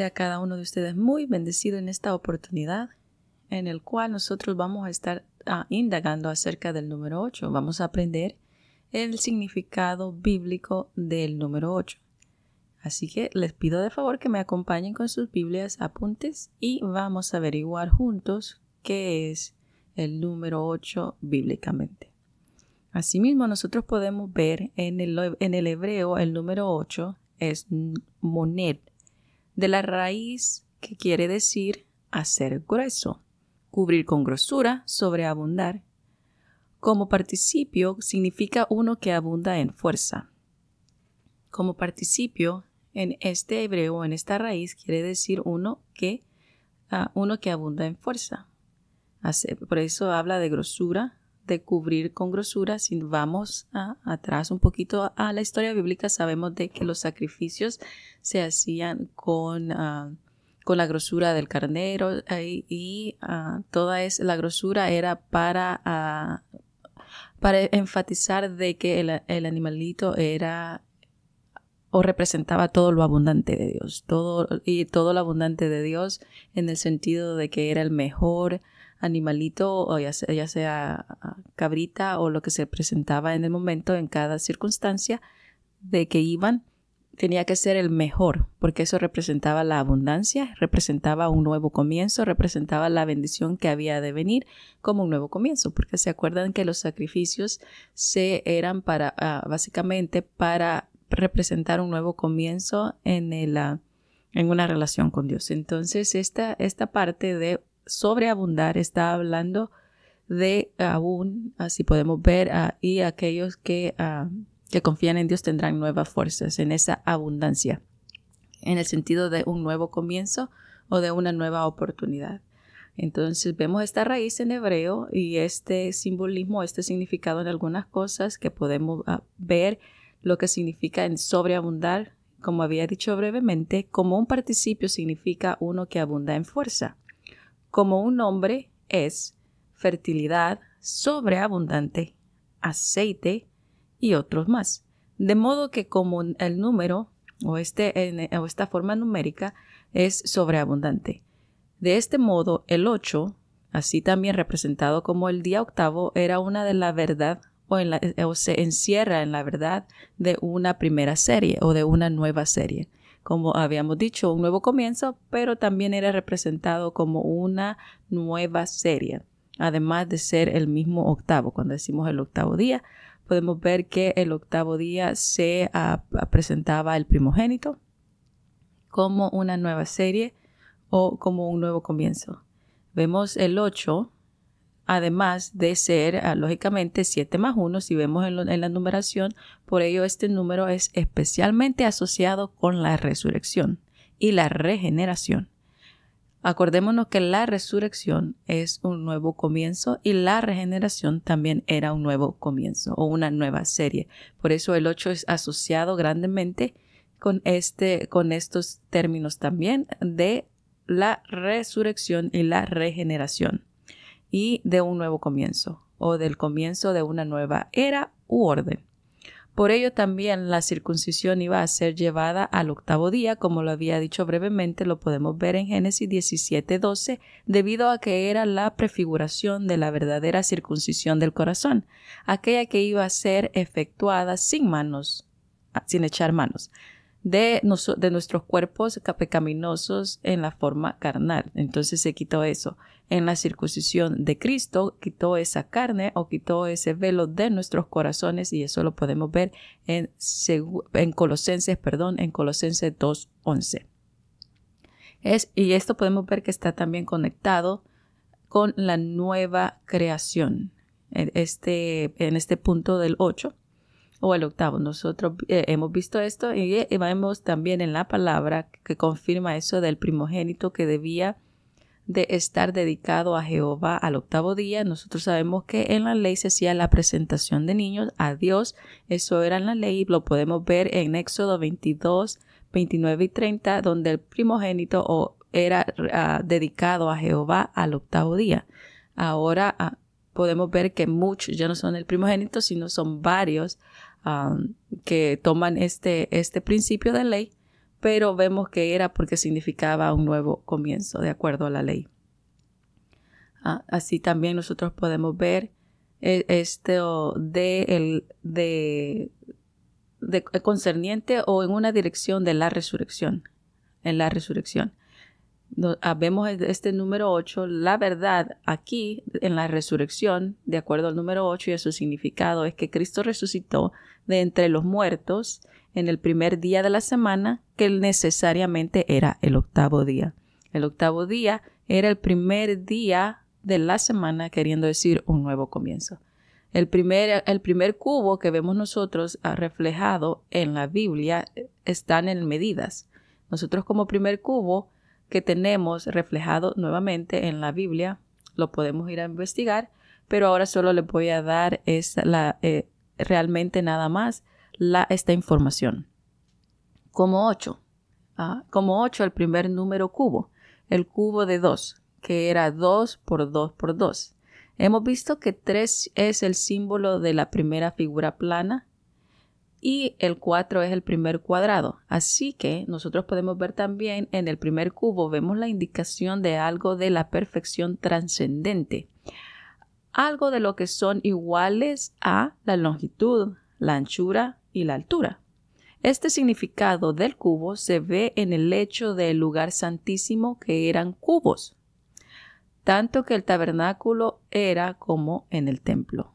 Sea cada uno de ustedes muy bendecido en esta oportunidad en el cual nosotros vamos a estar indagando acerca del número 8. Vamos a aprender el significado bíblico del número 8. Así que les pido de favor que me acompañen con sus Biblias, apuntes y vamos a averiguar juntos qué es el número 8 bíblicamente. Asimismo, nosotros podemos ver en el hebreo el número 8 es moned, de la raíz que quiere decir hacer grueso, cubrir con grosura, sobreabundar. Como participio significa uno que abunda en fuerza. Como participio en este hebreo, en esta raíz, quiere decir uno que abunda en fuerza. Por eso habla de grosura, de cubrir con grosura. Si vamos atrás un poquito a la historia bíblica, sabemos de que los sacrificios se hacían con la grosura del carnero y toda la grosura era para enfatizar de que el animalito era o representaba todo lo abundante de Dios, todo lo abundante de Dios en el sentido de que era el mejor animalito, o ya sea cabrita o lo que se presentaba en el momento, en cada circunstancia de que iban, tenía que ser el mejor, porque eso representaba la abundancia, representaba un nuevo comienzo, representaba la bendición que había de venir como un nuevo comienzo, porque se acuerdan que los sacrificios eran básicamente para representar un nuevo comienzo en una relación con Dios. Entonces, esta parte de sobreabundar está hablando de aún, así podemos ver, y aquellos que confían en Dios tendrán nuevas fuerzas en esa abundancia, en el sentido de un nuevo comienzo o de una nueva oportunidad. Entonces vemos esta raíz en hebreo y este simbolismo, este significado en algunas cosas que podemos ver lo que significa en sobreabundar, como había dicho brevemente. Como un participio significa uno que abunda en fuerza. Como un nombre es fertilidad, sobreabundante, aceite y otros más. De modo que como el número o esta forma numérica es sobreabundante. De este modo, el 8, así también representado como el día octavo, era una de la verdad o se encierra en la verdad de una primera serie o de una nueva serie. Como habíamos dicho, un nuevo comienzo, pero también era representado como una nueva serie, además de ser el mismo octavo. Cuando decimos el octavo día, podemos ver que el octavo día se presentaba el primogénito como una nueva serie o como un nuevo comienzo. Vemos el 8, además de ser, lógicamente, 7 más 1, si vemos en la numeración. Por ello, este número es especialmente asociado con la resurrección y la regeneración. Acordémonos que la resurrección es un nuevo comienzo y la regeneración también era un nuevo comienzo o una nueva serie. Por eso el 8 es asociado grandemente con estos términos también de la resurrección y la regeneración y de un nuevo comienzo o del comienzo de una nueva era u orden. Por ello también la circuncisión iba a ser llevada al octavo día, como lo había dicho brevemente, lo podemos ver en Génesis 17:12, debido a que era la prefiguración de la verdadera circuncisión del corazón, aquella que iba a ser efectuada sin echar manos, de nuestros cuerpos pecaminosos en la forma carnal. Entonces se quitó eso. En la circuncisión de Cristo quitó esa carne o quitó ese velo de nuestros corazones, y eso lo podemos ver en Colosenses 2:11. Y esto podemos ver que está también conectado con la nueva creación en este punto del 8. O el octavo. Nosotros hemos visto esto y vemos también en la palabra que confirma eso del primogénito que debía de estar dedicado a Jehová al octavo día. Nosotros sabemos que en la ley se hacía la presentación de niños a Dios. Eso era en la ley. Lo podemos ver en Éxodo 22, 29 y 30, donde el primogénito era dedicado a Jehová al octavo día. Ahora podemos ver que muchos ya no son el primogénito, sino son varios que toman este principio de ley, pero vemos que era porque significaba un nuevo comienzo, de acuerdo a la ley. Así también nosotros podemos ver concerniente o en una dirección de la resurrección. En la resurrección. Vemos este número 8, la verdad aquí en la resurrección, de acuerdo al número 8 y a su significado, es que Cristo resucitó de entre los muertos en el primer día de la semana, que necesariamente era el octavo día. El octavo día era el primer día de la semana, queriendo decir un nuevo comienzo. El primer cubo que vemos nosotros reflejado en la Biblia están en medidas. Nosotros como primer cubo que tenemos reflejado nuevamente en la Biblia, lo podemos ir a investigar, pero ahora solo les voy a dar realmente nada más esta información. Como 8. Como 8 el primer número cubo, el cubo de 2, que era 2 por 2 por 2. Hemos visto que 3 es el símbolo de la primera figura plana y el 4 es el primer cuadrado. Así que nosotros podemos ver también en el primer cubo, vemos la indicación de algo de la perfección trascendente. Algo de lo que son iguales a la longitud, la anchura y la altura. Este significado del cubo se ve en el hecho del lugar santísimo, que eran cubos, tanto que el tabernáculo era como en el templo.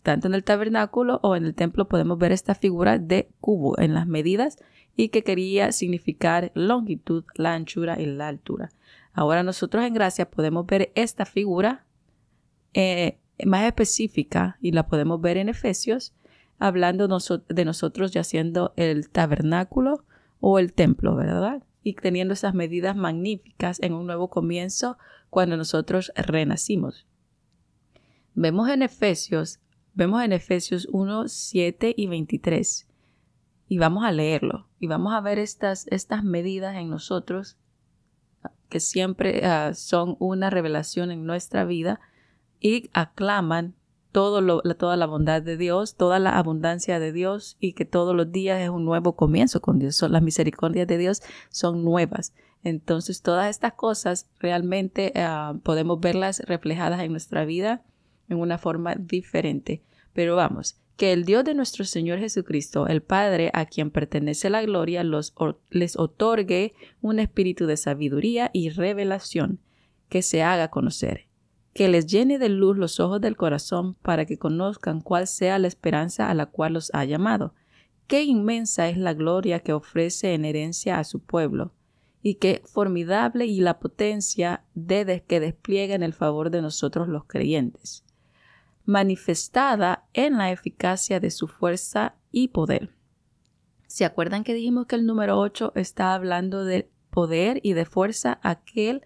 Tanto en el tabernáculo o en el templo podemos ver esta figura de cubo en las medidas y que quería significar longitud, la anchura y la altura. Ahora nosotros en gracia podemos ver esta figura más específica y la podemos ver en Efesios, hablando de nosotros ya siendo el tabernáculo o el templo, ¿verdad? Y teniendo esas medidas magníficas en un nuevo comienzo cuando nosotros renacimos. Vemos en Efesios 1, 7 y 23 y vamos a leerlo y vamos a ver estas medidas en nosotros que siempre son una revelación en nuestra vida y aclaman toda la bondad de Dios, toda la abundancia de Dios y que todos los días es un nuevo comienzo con Dios. Las misericordias de Dios son nuevas. Entonces todas estas cosas realmente podemos verlas reflejadas en nuestra vida en una forma diferente. Pero vamos, que el Dios de nuestro Señor Jesucristo, el Padre, a quien pertenece la gloria, les otorgue un espíritu de sabiduría y revelación que se haga conocer, que les llene de luz los ojos del corazón para que conozcan cuál sea la esperanza a la cual los ha llamado, qué inmensa es la gloria que ofrece en herencia a su pueblo, y qué formidable y la potencia que despliega en el favor de nosotros los creyentes, manifestada en la eficacia de su fuerza y poder. ¿Se acuerdan que dijimos que el número 8 está hablando de poder y de fuerza, aquel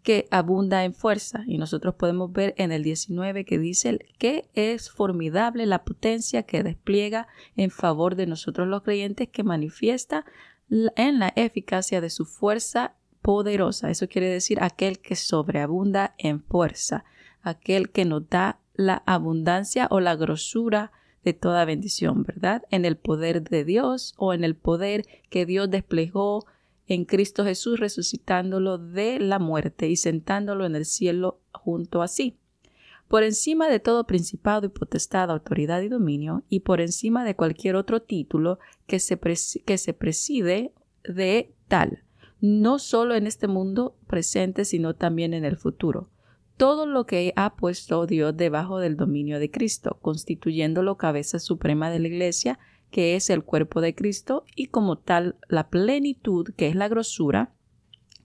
que abunda en fuerza? Y nosotros podemos ver en el 19 que dice que es formidable la potencia que despliega en favor de nosotros los creyentes, que manifiesta en la eficacia de su fuerza poderosa. Eso quiere decir aquel que sobreabunda en fuerza, aquel que nos da la abundancia o la grosura de toda bendición, ¿verdad? En el poder de Dios o en el poder que Dios desplegó en Cristo Jesús, resucitándolo de la muerte y sentándolo en el cielo junto a sí. Por encima de todo principado y potestad, autoridad y dominio, y por encima de cualquier otro título que se preside de tal, no solo en este mundo presente, sino también en el futuro. Todo lo que ha puesto Dios debajo del dominio de Cristo, constituyéndolo cabeza suprema de la Iglesia, que es el cuerpo de Cristo, y como tal la plenitud, que es la grosura,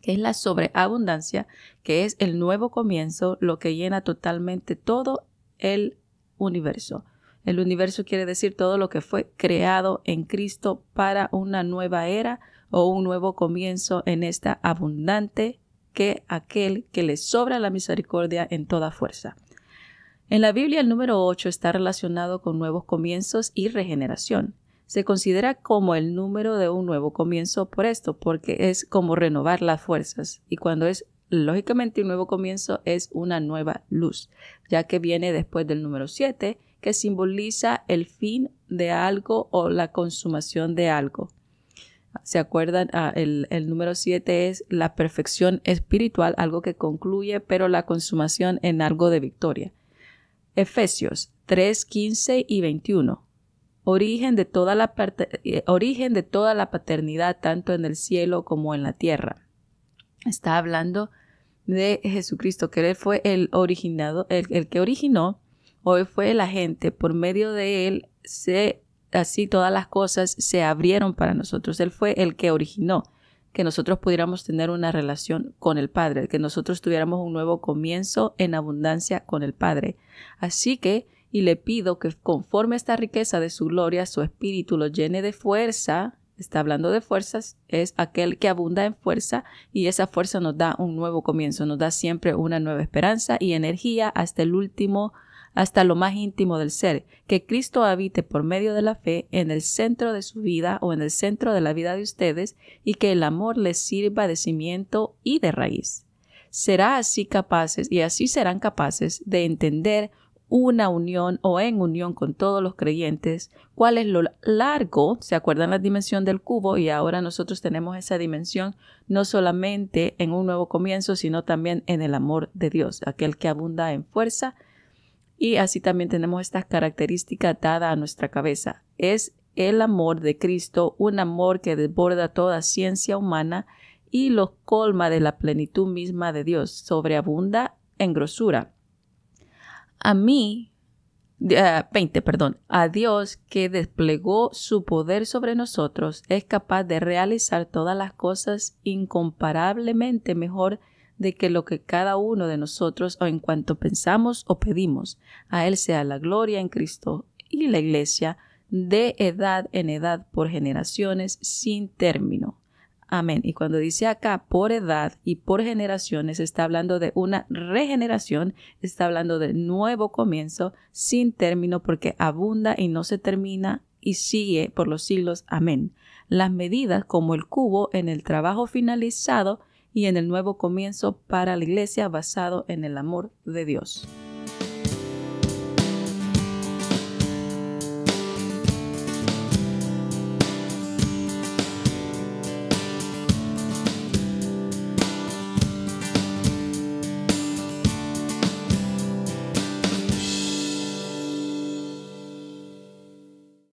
que es la sobreabundancia, que es el nuevo comienzo, lo que llena totalmente todo el universo. El universo quiere decir todo lo que fue creado en Cristo para una nueva era o un nuevo comienzo en esta abundante que aquel que le sobra la misericordia en toda fuerza. En la Biblia el número 8 está relacionado con nuevos comienzos y regeneración. Se considera como el número de un nuevo comienzo por esto, porque es como renovar las fuerzas. Y cuando es lógicamente un nuevo comienzo es una nueva luz, ya que viene después del número 7, que simboliza el fin de algo o la consumación de algo. ¿Se acuerdan? El número 7 es la perfección espiritual, algo que concluye, pero la consumación en algo de victoria. Efesios 3, 15 y 21. Origen de toda la paternidad, tanto en el cielo como en la tierra. Está hablando de Jesucristo, que Él fue el que originó, hoy fue el agente, por medio de Él, así todas las cosas se abrieron para nosotros. Él fue el que originó que nosotros pudiéramos tener una relación con el Padre, que nosotros tuviéramos un nuevo comienzo en abundancia con el Padre. Así que, y le pido que conforme a esta riqueza de su gloria, su espíritu lo llene de fuerza. Está hablando de fuerzas, es aquel que abunda en fuerza, y esa fuerza nos da un nuevo comienzo, nos da siempre una nueva esperanza y energía hasta lo más íntimo del ser, que Cristo habite por medio de la fe en el centro de su vida o en el centro de la vida de ustedes, y que el amor les sirva de cimiento y de raíz. Así serán capaces de entender una unión o en unión con todos los creyentes, cuál es lo largo. ¿Se acuerdan la dimensión del cubo? Y ahora nosotros tenemos esa dimensión no solamente en un nuevo comienzo, sino también en el amor de Dios, aquel que abunda en fuerza. Y así también tenemos esta característica atada a nuestra cabeza. Es el amor de Cristo, un amor que desborda toda ciencia humana y los colma de la plenitud misma de Dios, sobreabunda en grosura. A Dios, que desplegó su poder sobre nosotros, es capaz de realizar todas las cosas incomparablemente mejor de que lo que cada uno de nosotros o en cuanto pensamos o pedimos. A Él sea la gloria en Cristo y la Iglesia de edad en edad por generaciones sin término. Amén. Y cuando dice acá por edad y por generaciones, está hablando de una regeneración, está hablando de nuevo comienzo sin término, porque abunda y no se termina y sigue por los siglos. Amén. Las medidas como el cubo en el trabajo finalizado y en el nuevo comienzo para la Iglesia basado en el amor de Dios.